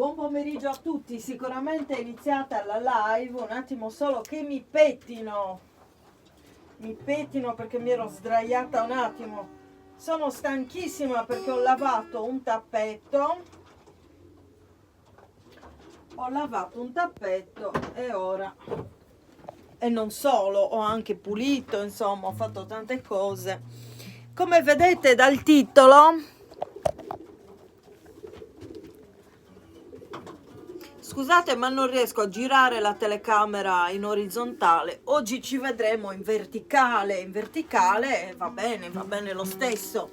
Buon pomeriggio a tutti, sicuramente è iniziata la live, un attimo solo che mi pettino perché mi ero sdraiata un attimo, sono stanchissima perché ho lavato un tappeto e ora, e non solo, ho anche pulito, insomma ho fatto tante cose, come vedete dal titolo. Scusate, ma non riesco a girare la telecamera in orizzontale. Oggi ci vedremo in verticale. In verticale va bene lo stesso.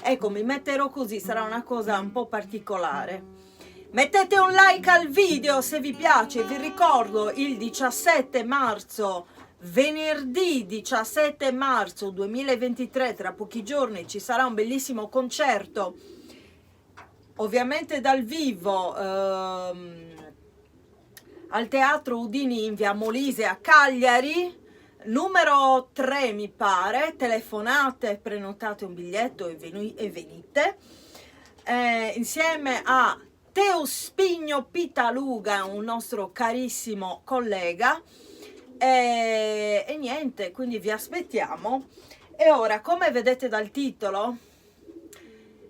Ecco, mi metterò così, sarà una cosa un po' particolare. Mettete un like al video se vi piace. Vi ricordo il 17 marzo, venerdì 17 marzo 2023, tra pochi giorni ci sarà un bellissimo concerto. Ovviamente dal vivo al Teatro Udini in via Molise a Cagliari, numero 3 mi pare. Telefonate, prenotate un biglietto e venite, insieme a Teo Spigno Pitaluga, un nostro carissimo collega, e niente, quindi vi aspettiamo. E ora, come vedete dal titolo,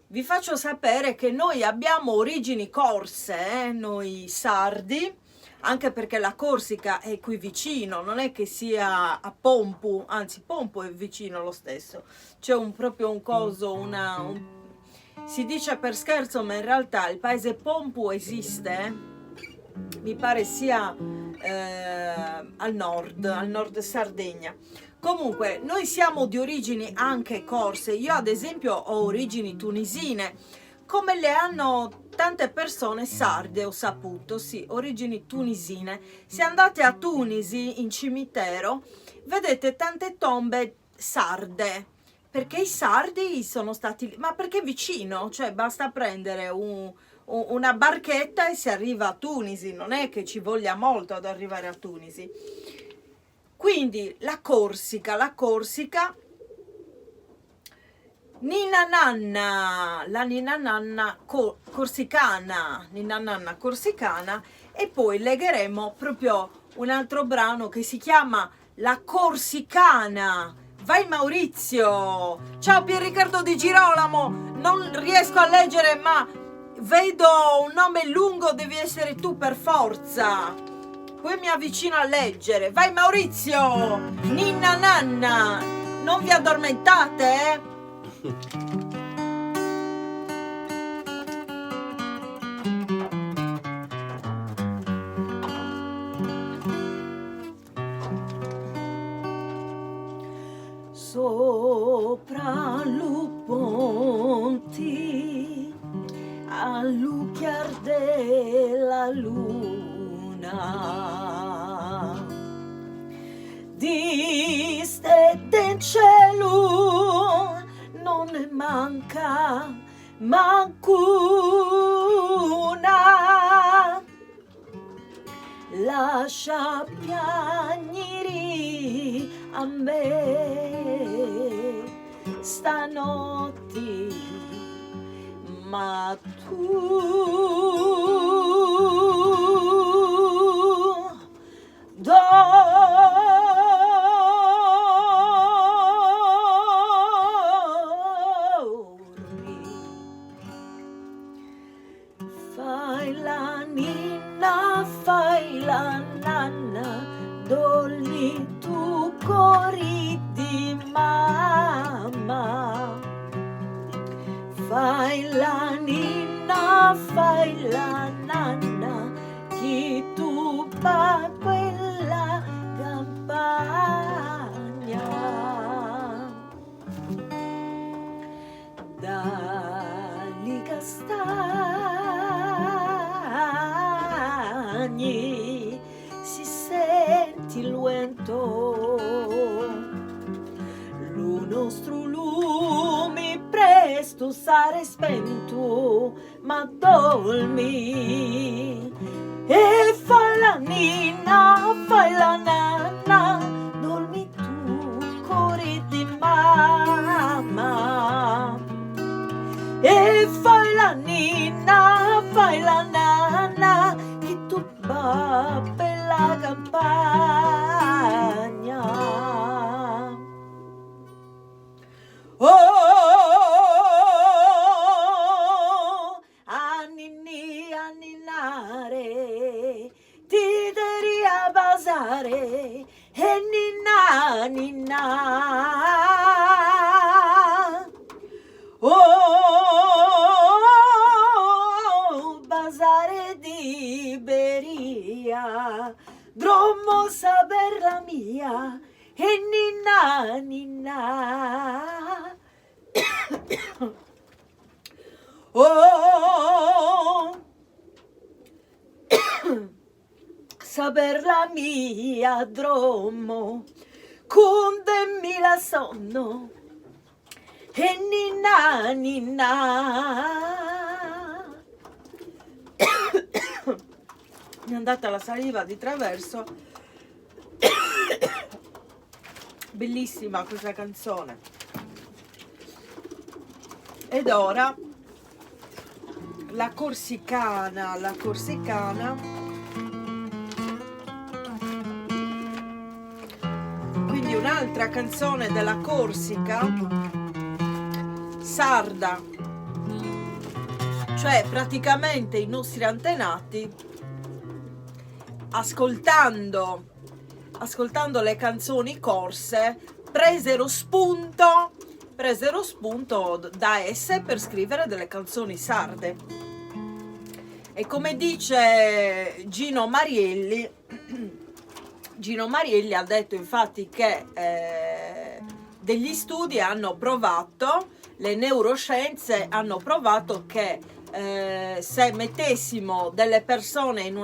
vi faccio sapere che noi abbiamo origini corse, noi sardi, anche perché la Corsica è qui vicino, non è che sia a Pompu, anzi Pompu è vicino lo stesso, c'è proprio un coso, si dice per scherzo, ma in realtà il paese Pompu esiste, mi pare sia al nord Sardegna. Comunque noi siamo di origini anche corse, io ad esempio ho origini tunisine, come le hanno tante persone sarde, ho saputo, sì, origini tunisine. Se andate a Tunisi in cimitero vedete tante tombe sarde, perché i sardi sono stati lì, ma perché vicino, cioè basta prendere una barchetta e si arriva a Tunisi, non è che ci voglia molto ad arrivare a Tunisi. Quindi la Corsica, Ninna Nanna, la Ninna Nanna corsicana, Ninna Nanna corsicana, e poi legheremo proprio un altro brano che si chiama La Corsicana. Vai Maurizio! Ciao Pier Riccardo Di Girolamo, non riesco a leggere ma vedo un nome lungo, devi essere tu per forza. Poi mi avvicino a leggere. Vai Maurizio! Ninna Nanna! Non vi addormentate, eh? Sopra Luponti, al lucchiar della luna, distette in cielo non ne manca mancuna, lascia piagnere a me stanotte, ma tu fai la ninna, fai la nanna, dormi tu cori di mamma. Fai la ninna, fai la nanna, chi tu pa quella campagna. Dagli castagni si senti il vento, lo nostro lume presto sarà spento, ma dormi e fai la ninna, fai la nanna, dormi tu, cuore di mamma. E fai la ninna, fai la nanna, compagna. Oh, a ninni a ninnare, ti devi a basare, e ninna ninna. Oh, basare di Beria, drommo saper la mia, e ninna ninna. Oh, saper la mia, drommo, cundemmi la sonno, e ninna ninna. Mi è andata la saliva di traverso. Bellissima questa canzone. Ed ora la corsicana, quindi un'altra canzone della Corsica, sarda, cioè praticamente i nostri antenati, ascoltando le canzoni corse, presero spunto da esse per scrivere delle canzoni sarde. E come dice Gino Marielli ha detto infatti che degli studi hanno provato, le neuroscienze hanno provato che se mettessimo delle persone in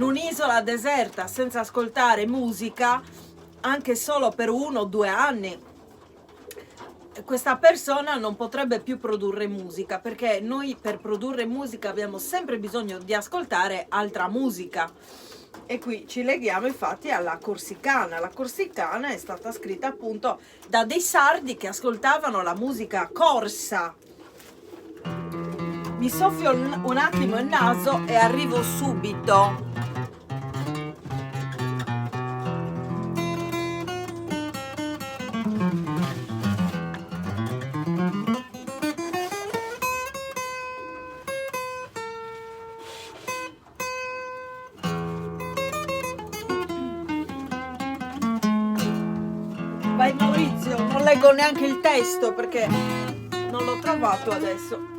un'isola deserta senza ascoltare musica, anche solo per 1 o 2 anni, questa persona non potrebbe più produrre musica, perché noi per produrre musica abbiamo sempre bisogno di ascoltare altra musica. E qui ci leghiamo infatti alla corsicana. La corsicana è stata scritta appunto da dei sardi che ascoltavano la musica corsa. Mi soffio un attimo il naso e arrivo subito. Vai Maurizio, non leggo neanche il testo perché non l'ho trovato adesso.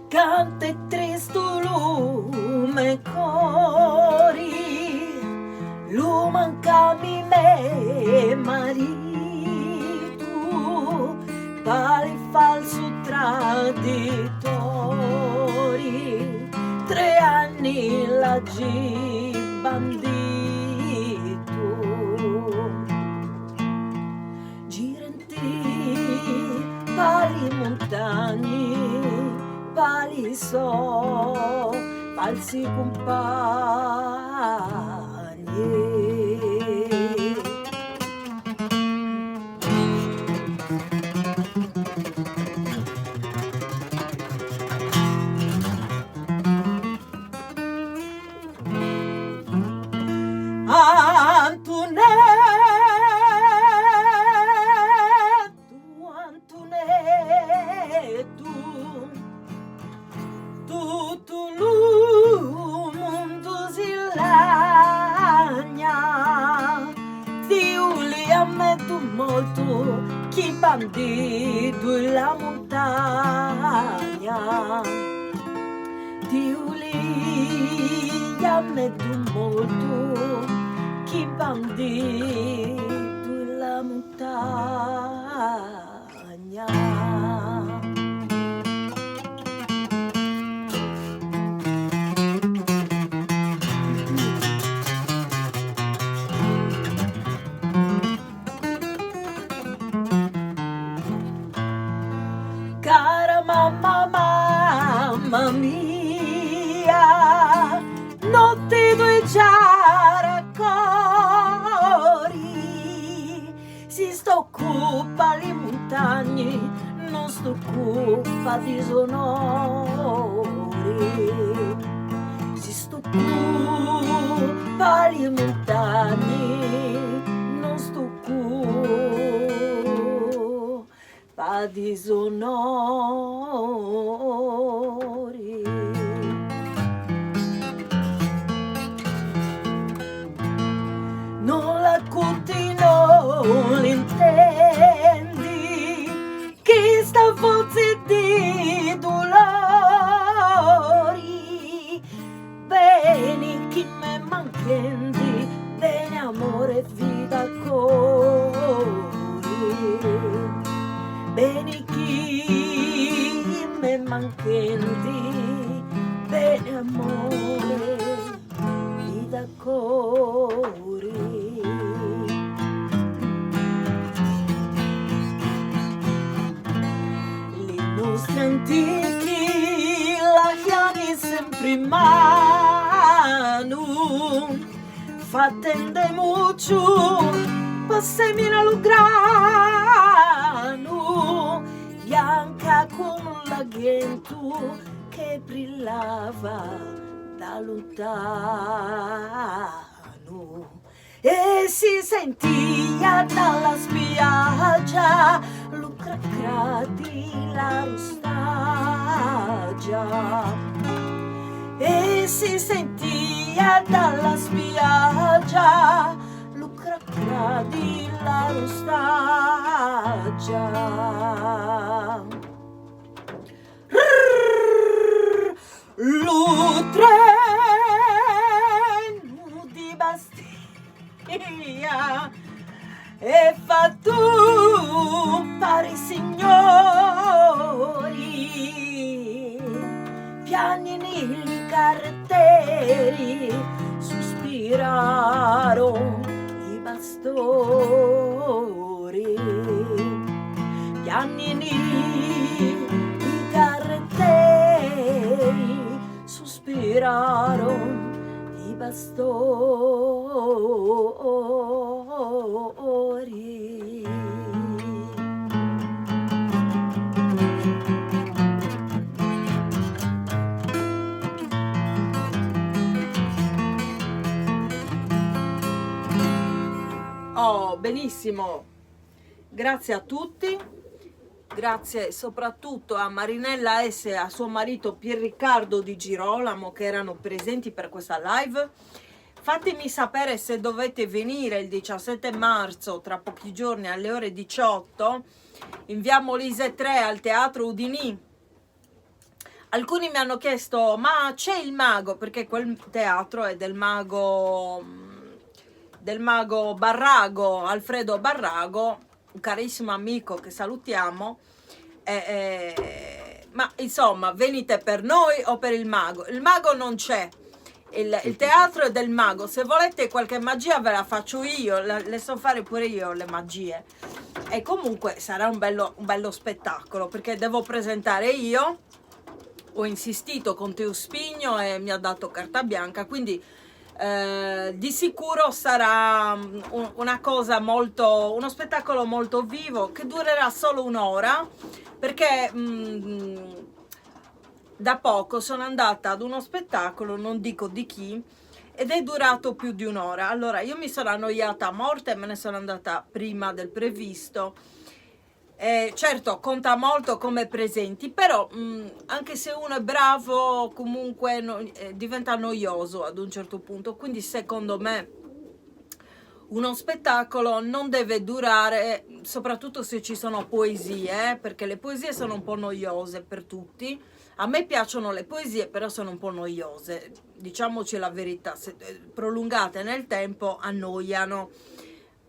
Canta e tristo lume cori, lumancami me marito, pali falso traditori, 3 anni laggi bandito, girenti pali montagni, pali so, falsi compagni. Antonetto, tutto il mondo si lagna, ti ammetto molto chi bandito in la montagna, ti ammetto molto chi bandito in la montagna. Cara mamma mia, notte due giaracori, si sta occupa li montagni piagni, non sto qui fa disonori, si sto qui pali montagni, non sto qui fa disonori. Non la conti, non l'intendi, che sta voce di dolori, bene chi me manchendi, bene amore vita cori, bene chi me manchendi, bene amore vita cori. Nostri antichi lasciami sempre in mano, fattende mucho, passemi in grano, bianca con l'aghento che brillava da lontano. E si sentia dalla spiaggia lo cracra di la rostaggia, e si sentia dalla spiaggia lo cracra di la rostaggia. Lo treno di Bastiglia e fatto pari signori, piani nei carretteri, sospirarono i pastori, piani nei carretteri, sospirarono i pastori. Oh, benissimo, grazie a tutti, grazie soprattutto a Marinella S e a suo marito Pier Riccardo Di Girolamo che erano presenti per questa live. Fatemi sapere se dovete venire il 17 marzo, tra pochi giorni alle ore 18, in via Molise 3 al Teatro Udinì. Alcuni mi hanno chiesto, ma c'è il mago? Perché quel teatro è del mago Barrago, Alfredo Barrago, un carissimo amico che salutiamo, ma insomma venite per noi o per il mago? Il mago non c'è, il teatro è del mago. Se volete qualche magia ve la faccio io, le so fare pure io le magie, e comunque sarà un bello spettacolo, perché devo presentare io. Ho insistito con Teo Spigno e mi ha dato carta bianca, quindi di sicuro sarà una cosa uno spettacolo molto vivo che durerà solo un'ora, perché da poco sono andata ad uno spettacolo, non dico di chi, ed è durato più di un'ora. Allora io mi sono annoiata a morte e me ne sono andata prima del previsto. Certo, conta molto come presenti, però anche se uno è bravo comunque diventa noioso ad un certo punto, quindi secondo me uno spettacolo non deve durare, soprattutto se ci sono poesie, perché le poesie sono un po' noiose per tutti. A me piacciono le poesie, però sono un po' noiose, diciamoci la verità, se prolungate nel tempo annoiano.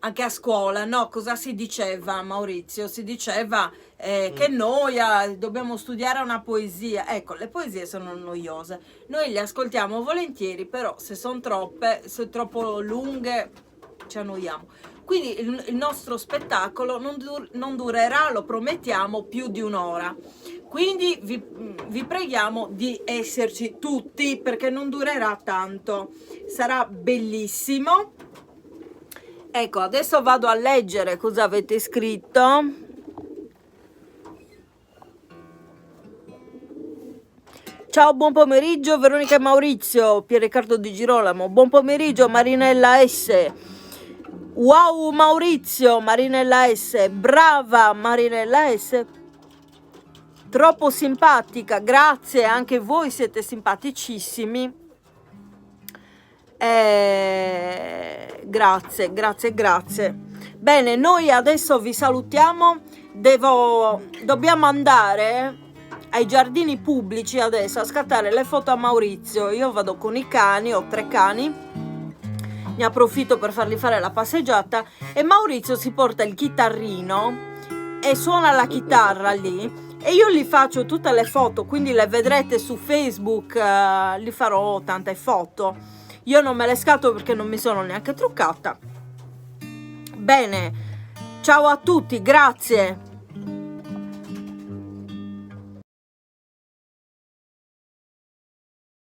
Anche a scuola, no? Cosa si diceva, Maurizio? Si diceva che noia, dobbiamo studiare una poesia. Ecco, le poesie sono noiose. Noi le ascoltiamo volentieri, però se sono troppe, se troppo lunghe, ci annoiamo. Quindi il nostro spettacolo non durerà, lo promettiamo, più di un'ora. Quindi vi preghiamo di esserci tutti, perché non durerà tanto. Sarà bellissimo. Ecco, adesso vado a leggere cosa avete scritto. Ciao, buon pomeriggio Veronica e Maurizio, Pier Riccardo Di Girolamo, buon pomeriggio Marinella S. Wow Maurizio, Marinella S, brava Marinella S, troppo simpatica, grazie, anche voi siete simpaticissimi. Grazie, grazie, grazie. Bene, noi adesso vi salutiamo, dobbiamo andare ai giardini pubblici adesso a scattare le foto a Maurizio. Io vado con i cani, ho 3 cani, ne approfitto per fargli fare la passeggiata e Maurizio si porta il chitarrino e suona la chitarra lì e io gli faccio tutte le foto, quindi le vedrete su Facebook, gli farò tante foto. Io non me le scatto perché non mi sono neanche truccata. Bene, ciao a tutti, grazie.